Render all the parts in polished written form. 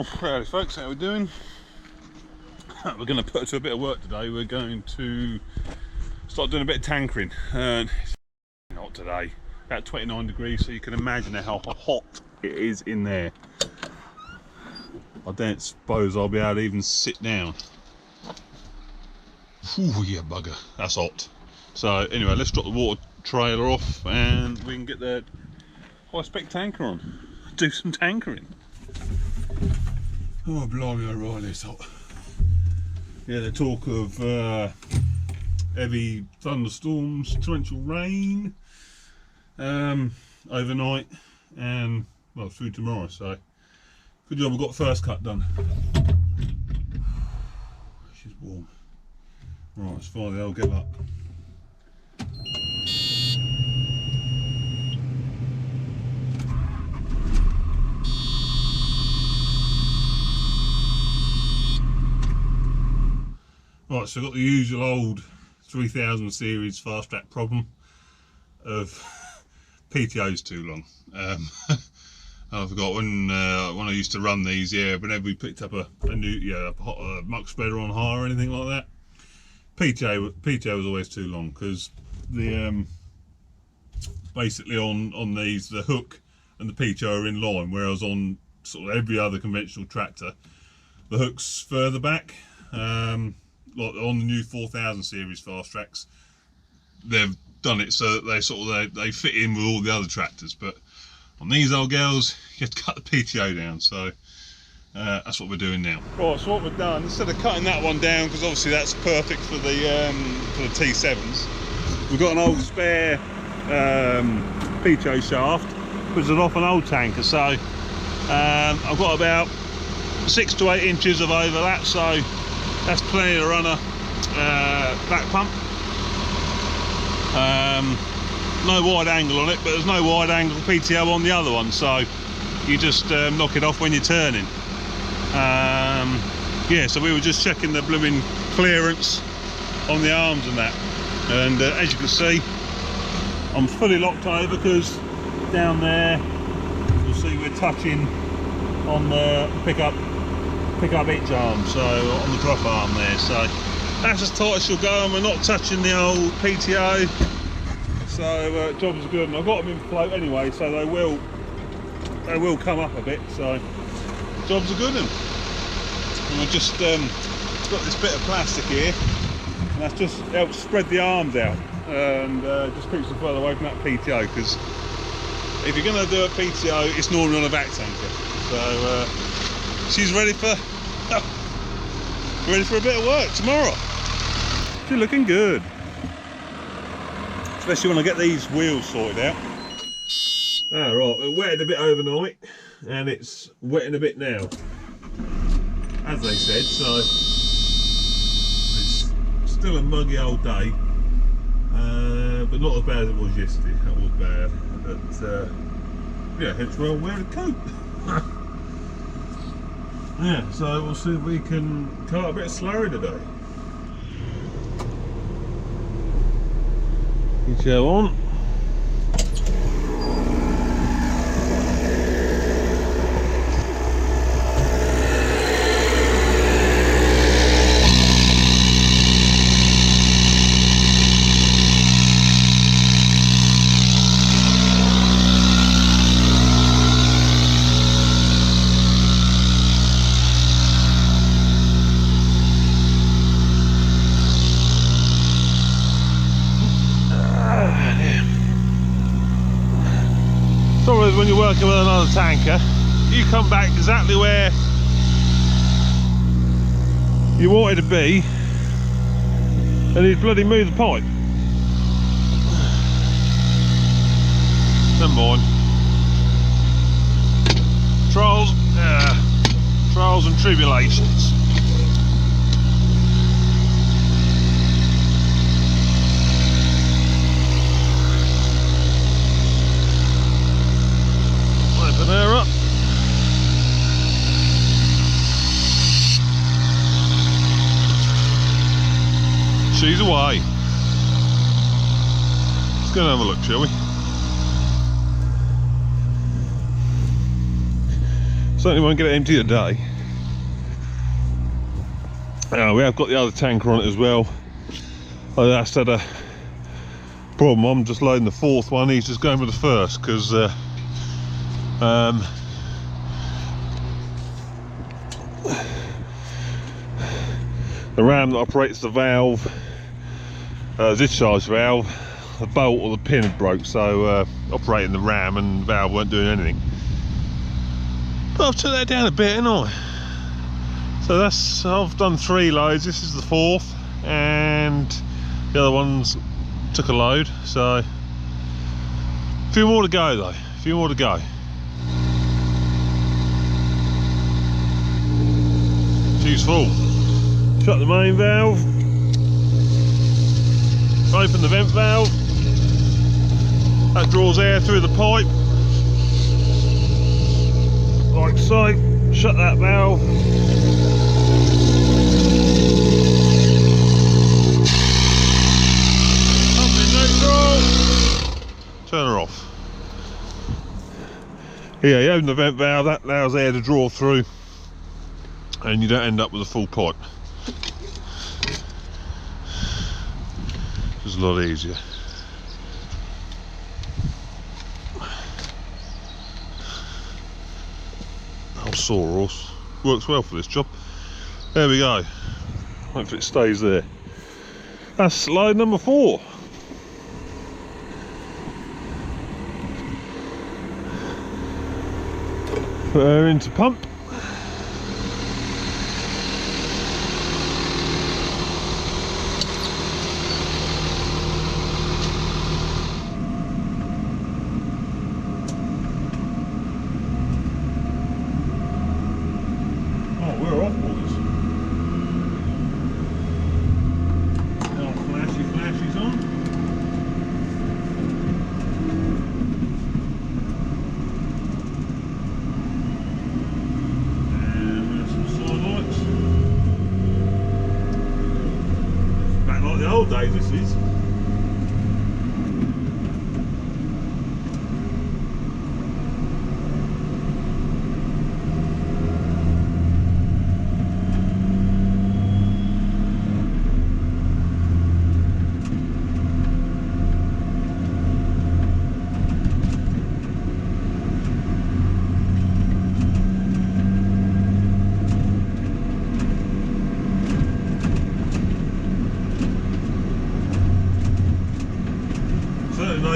Howdy folks, how we doing? We're going to put it to a bit of work today. We're going to start doing a bit of tankering. It's hot today, about 29 degrees, so you can imagine how hot it is in there. I don't suppose I'll be able to even sit down. Ooh, yeah, bugger, that's hot. So anyway, let's drop the water trailer off and we can get the high spec tanker on. Do some tankering. Oh blimey, right, it's hot. Yeah, the talk of heavy thunderstorms, torrential rain overnight and well through tomorrow, so good job we got first cut done. She's warm. Right, let's fire the old girl up. Right, so I've got the usual old 3000 series fast track problem of PTO's too long. I forgot when I used to run these, yeah, whenever we picked up a new a muck spreader on hire or anything like that, PTO was always too long because the basically on these the hook and the PTO are in line, whereas on sort of every other conventional tractor the hook's further back. Like on the new 4000 series fast tracks, they've done it so that they fit in with all the other tractors, but on these old girls you have to cut the PTO down, so that's what we're doing now. Right, so what we've done, instead of cutting that one down because obviously that's perfect for the T7s, we've got an old spare PTO shaft which is off an old tanker, so I've got about 6 to 8 inches of overlap, so that's plenty to run a back pump. No wide angle on it, but there's no wide angle PTO on the other one, so you just knock it off when you're turning. Yeah, so we were just checking the blooming clearance on the arms and that, and as you can see I'm fully locked over because down there you'll see we're touching on the pick up each arm, so on the drop arm there, so that's as tight as she'll go and we're not touching the old PTO, so jobs are good, and I've got them in float anyway, so they will come up a bit, so jobs are good. And I've just got this bit of plastic here, and that just helps spread the arms out and just keeps them further away from that PTO, because if you're going to do a PTO it's normally on a back tanker, so she's ready for a bit of work tomorrow. She's looking good, especially when I get these wheels sorted out. Right, it wetted a bit overnight and it's wetting a bit now, as they said, so it's still a muggy old day, but not as bad as it was yesterday. That was bad, but yeah, hence why I'm wearing a coat. Yeah, so we'll see if we can cut a bit of slurry today. Go on. When you're working with another tanker, you come back exactly where you wanted to be and he's bloody moved the pipe. Never mind. Trials and tribulations. Open her up. She's away. Let's go and have a look, shall we? Certainly won't get it empty today. We have got the other tanker on it as well. I just had a problem. I'm just loading the fourth one. He's just going with the first because the ram that operates the valve, discharge valve, the bolt or the pin had broke, so operating the ram and the valve weren't doing anything. But I've took that down a bit, haven't I? So that's, I've done 3 loads, this is the 4th, and the other ones took a load, so a few more to go though, a few more to go. She's full. Shut the main valve, open the vent valve, that draws air through the pipe, like so. Shut that valve. Turn her off. Yeah, you open the vent valve, that allows air to draw through and you don't end up with a full pipe. It's a lot easier. Old sawhorse. Works well for this job. There we go. Hopefully it stays there. That's load number 4. Put her into pump. Oh, we're off, boys. Now flashy's on. Old days this is.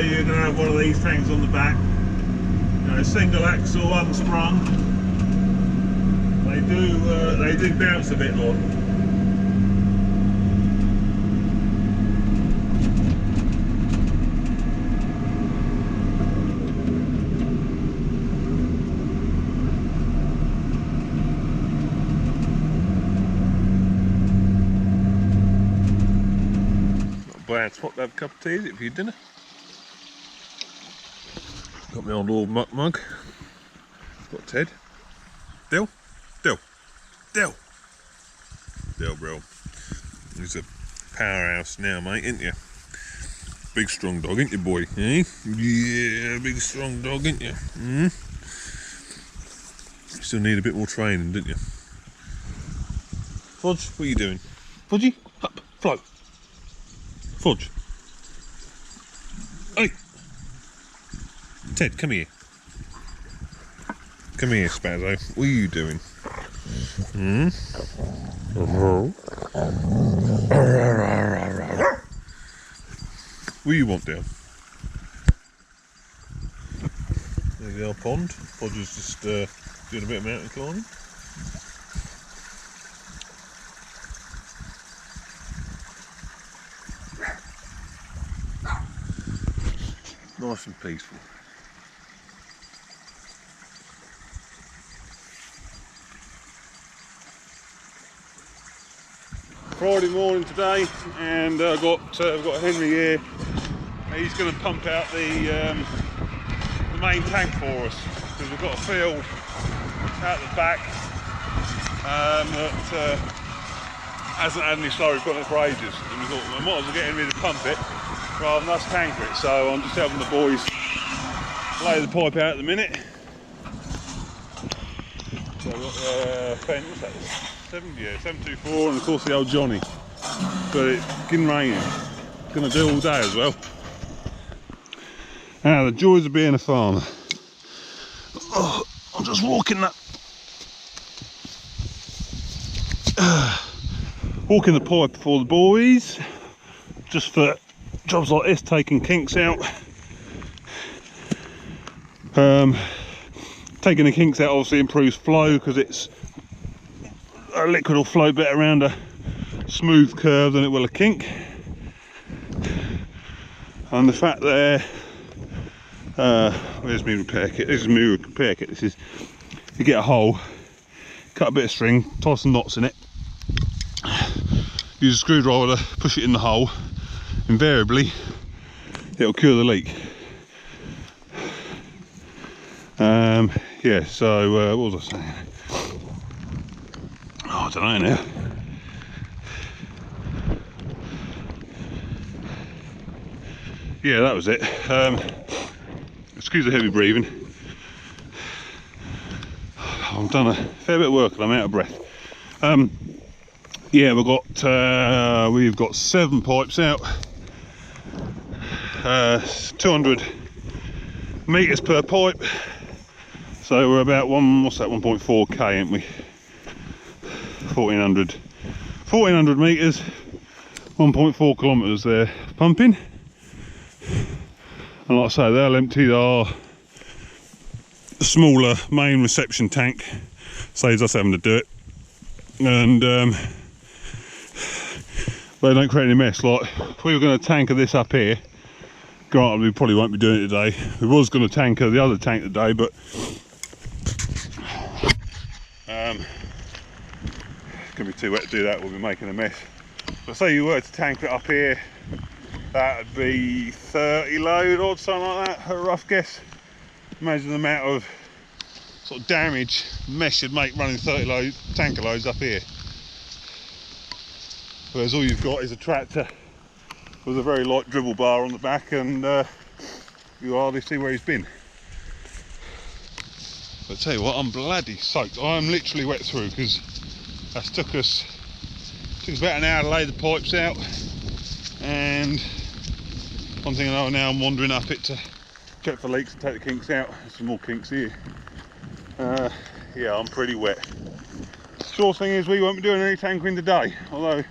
You're going to have one of these tanks on the back, you know, single axle, unsprung. They do bounce a bit odd. Not a bad spot to have a cup of tea, is it, for your dinner? Got my old muck mug. Got Ted. Dill, bro. He's a powerhouse now, mate, ain't you? Big strong dog, ain't you, boy? Eh? Yeah, big strong dog, ain't you? You still need a bit more training, don't you? Fudge, what are you doing? Fudgy, up, float. Fudge. Hey. Ted, come here. Come here, Spazzo. What are you doing? What do you want down? There's our pond. Podger's just doing a bit of mountain climbing. Nice and peaceful. Friday morning today, and we've got Henry here. He's going to pump out the main tank for us, because we've got a field out the back that hasn't had any slurry put in it for ages, and we thought we might as well get Henry to pump it rather than us tanker it. So I'm just helping the boys lay the pipe out at the minute. What's that? 724, and of course the old Johnny. But it's getting raining. It's going to do all day as well. Now, the joys of being a farmer. Oh, I'm just walking that. Walking the pipe for the boys. Just for jobs like this, taking kinks out. Taking the kinks out obviously improves flow because it's a liquid will flow better around a smooth curve than it will a kink. And the fact there, where's my repair kit? This is my repair kit. This is, you get a hole, cut a bit of string, tie some knots in it, use a screwdriver to push it in the hole. Invariably, it'll cure the leak. Yeah, so what was I saying? Oh, I don't know now. Yeah, that was it. Excuse the heavy breathing. I've done a fair bit of work and I'm out of breath. Yeah, we've got 7 pipes out. 200 meters per pipe. So we're about 1.4k, ain't we? 1400 meters, 1.4 kilometers there pumping. And like I say, they'll empty our smaller main reception tank, saves us having to do it, and they don't create any mess. Like, if we were going to tanker this up here, granted we probably won't be doing it today. We was going to tanker the other tank today, but it's going to be too wet to do that. We'll be making a mess. But say you were to tanker it up here, that would be 30 load or something like that, a rough guess. Imagine the amount of sort of damage mess you'd make running 30 tanker loads up here. Whereas all you've got is a tractor with a very light dribble bar on the back, and you hardly see where he's been. But I tell you what, I'm bloody soaked. I'm literally wet through because that took us about an hour to lay the pipes out, and one thing I know, now I'm wandering up it to check for leaks and take the kinks out. There's some more kinks here. Yeah, I'm pretty wet. Sure thing is, we won't be doing any tankering today, although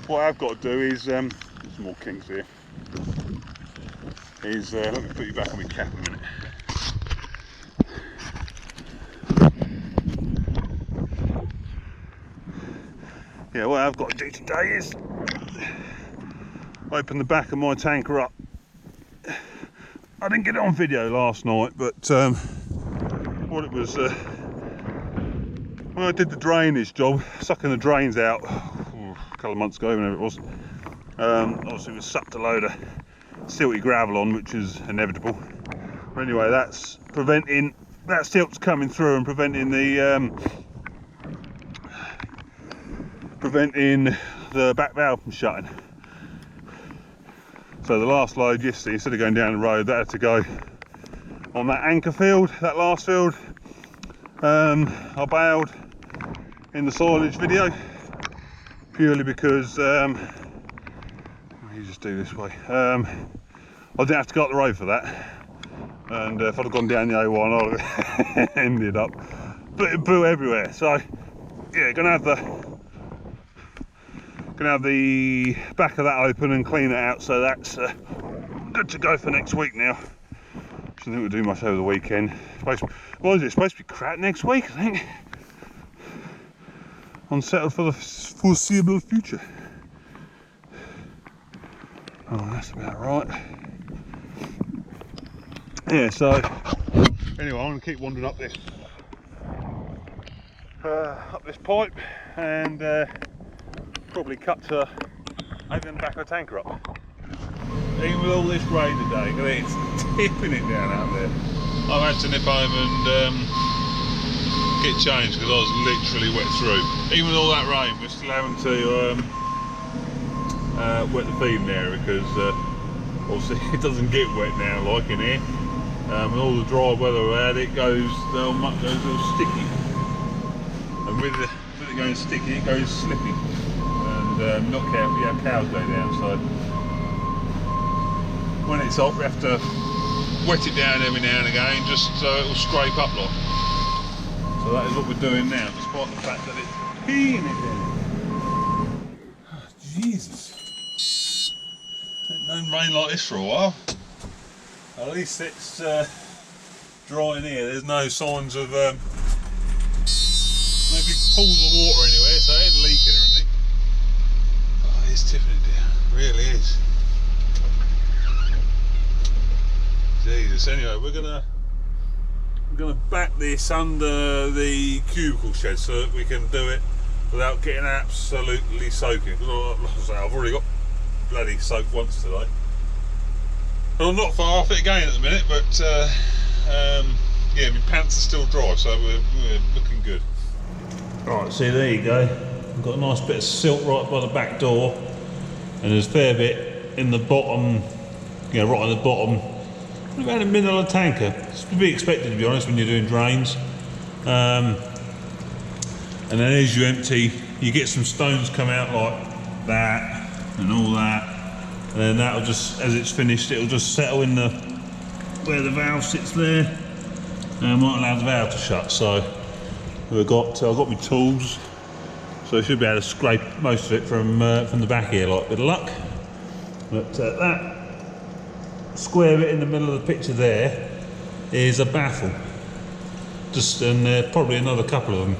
what I've got to do is some more kinks here. Let me put you back on my cap a minute. Yeah, what I've got to do today is open the back of my tanker up. I didn't get it on video last night, but what it was, when I did the drainage job, sucking the drains out a couple of months ago, whenever it was, obviously we sucked a load of silty gravel on, which is inevitable. But anyway, that's preventing that silt's coming through and preventing the back valve from shutting. So the last load yesterday, instead of going down the road, that had to go on that anchor field, that last field. I bailed in the silage video purely because let me just do this way. I didn't have to go up the road for that, and if I'd have gone down the A1, I'd have ended up boo everywhere. So yeah, gonna have the back of that open and clean it out, so that's good to go for next week now. I don't think we'll do much over the weekend. What is it? It's supposed to be crap next week, I think. Unsettled for the foreseeable future. Oh, that's about right. Yeah, so anyway, I'm going to keep wandering up this pipe and probably cut to open the back of the tanker up. Even with all this rain today, it's tipping it down out there. I've had to nip home and get changed because I was literally wet through. Even with all that rain, we're still having to wet the feeding area because obviously it doesn't get wet now like in here. With all the dry weather we had, it goes a little sticky. and with it going sticky, it goes slippy, and not careful, you have cows go down. So when it's off, we have to wet it down every now and again, just so it will scrape up like. So that is what we're doing now, despite the fact that it's peeing it in. Oh, Jesus. Ain't known rain like this for a while. At least it's dry in here. There's no signs of no big pools of water anywhere, so it ain't leaking or anything. Oh, it's tipping it down. It really is. Jesus. Anyway, we're gonna back this under the cubicle shed so that we can do it without getting absolutely soaking. Because like I say, I've already got bloody soaked once today. And I'm not far off it again at the minute, but yeah, my pants are still dry, so we're looking good. Right, see, there you go. I've got a nice bit of silt right by the back door, and there's a fair bit in the bottom, you know, right on the bottom. About a middle of the tanker. It's to be expected, to be honest, when you're doing drains. And then as you empty, you get some stones come out like that and all that, and then that'll just, as it's finished, it'll just settle in the where the valve sits there, and I might allow the valve to shut. So I've got my tools, so I should be able to scrape most of it from the back here, like with luck. But that square bit in the middle of the picture there is a baffle, just, and probably another couple of them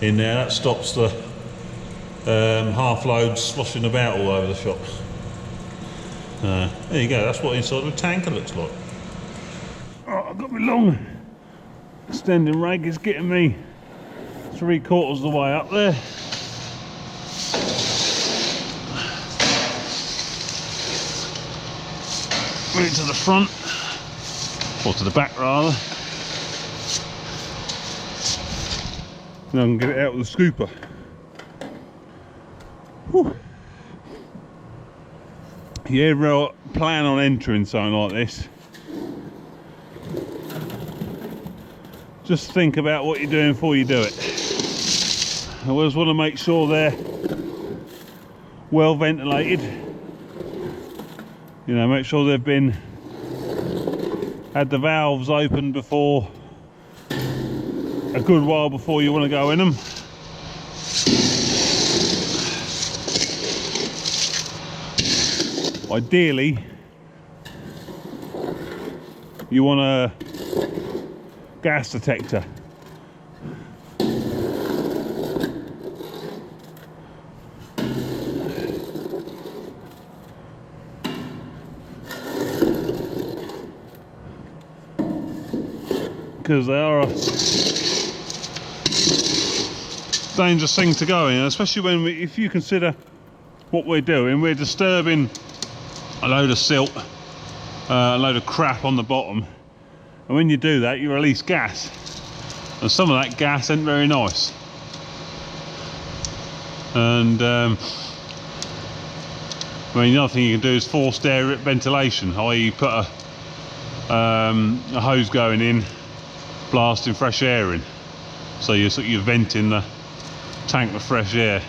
in there. That stops the half loads sloshing about all over the shop. There you go, that's what inside the tanker looks like. Oh, I've got my long extending rag, is getting me 3/4 of the way up there. Bring it to the front, or to the back rather. Then I can get it out with the scooper. Whew. If you ever plan on entering something like this, just think about what you're doing before you do it. I always want to make sure they're well ventilated. You know, make sure they've had the valves open before, a good while before you want to go in them. Ideally, you want a gas detector. Because they are a dangerous thing to go in, especially when if you consider what we're doing, we're disturbing a load of silt, a load of crap on the bottom, and when you do that, you release gas, and some of that gas isn't very nice. And I mean, the other thing you can do is forced air ventilation, i.e. put a hose going in, blasting fresh air in, so you're venting the tank with fresh air.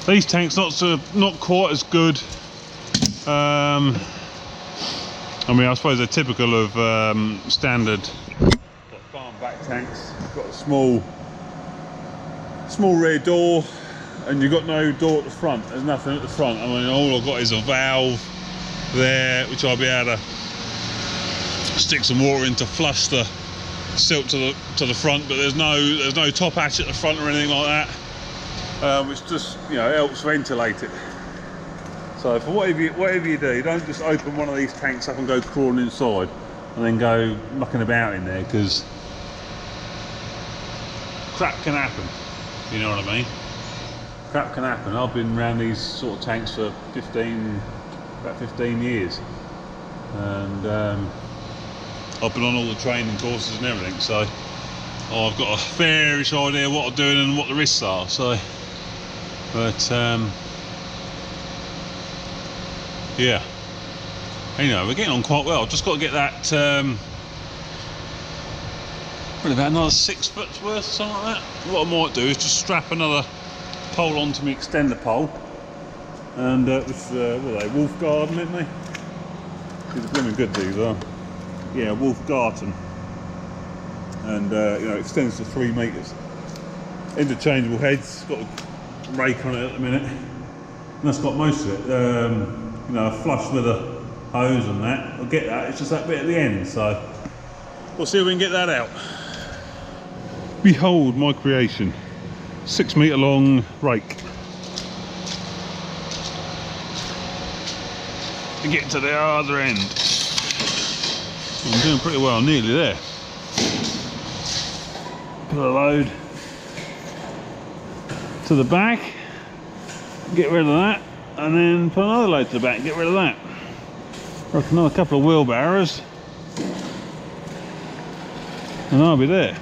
These tanks not quite as good. I mean, I suppose they're typical of standard farm back tanks. You've got a small rear door, and you've got no door at the front. There's nothing at the front. I mean, all I've got is a valve there, which I'll be able to stick some water in to flush the silt to the front, but there's no top hatch at the front or anything like that, which just, you know, helps ventilate it. So for whatever you do, don't just open one of these tanks up and go crawling inside and then go mucking about in there, because crap can happen, you know what I mean? Crap can happen. I've been around these sort of tanks for about 15 years, and I've been on all the training courses and everything, so I've got a fairish idea what I'm doing and what the risks are. So, but yeah, anyway, we're getting on quite well. I've just got to get that probably about another 6 foot's worth, something like that. What I might do is just strap another pole onto my extender pole, and this what are they, Wolf Garden, aren't they? These are blooming good, these are. Yeah, Wolf Garden, and you know, extends to 3 metres. Interchangeable heads, got a rake on it at the minute, and that's got most of it. You know, flush with a hose and that. I'll get that. It's just that bit at the end, so we'll see if we can get that out. Behold my creation, 6 metre long rake. To get to the other end. I'm doing pretty well, nearly there. Put a load to the back, get rid of that, and then put another load to the back, get rid of that. Reckon another couple of wheelbarrows, and I'll be there.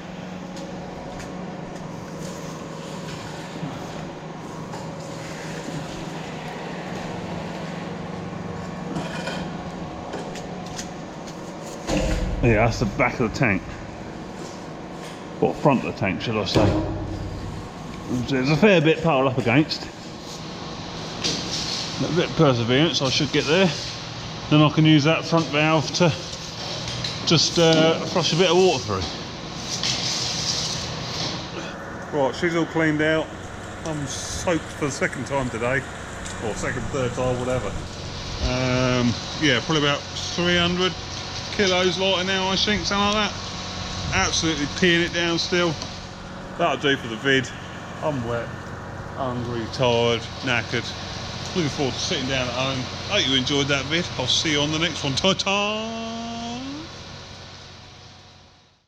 Yeah, that's the back of the tank. Or front of the tank, should I say. There's a fair bit piled up against. A bit of perseverance, I should get there. Then I can use that front valve to just flush a bit of water through. Right, she's all cleaned out. I'm soaked for the 2nd time today. Or 2nd, 3rd time, whatever. Yeah, probably about 300 kilos lighter now, I think, something like that. Absolutely peeing it down still. That'll do for the vid. I'm wet, hungry, tired, knackered. Looking forward to sitting down at home. Hope you enjoyed that vid. I'll see you on the next one. Ta-ta!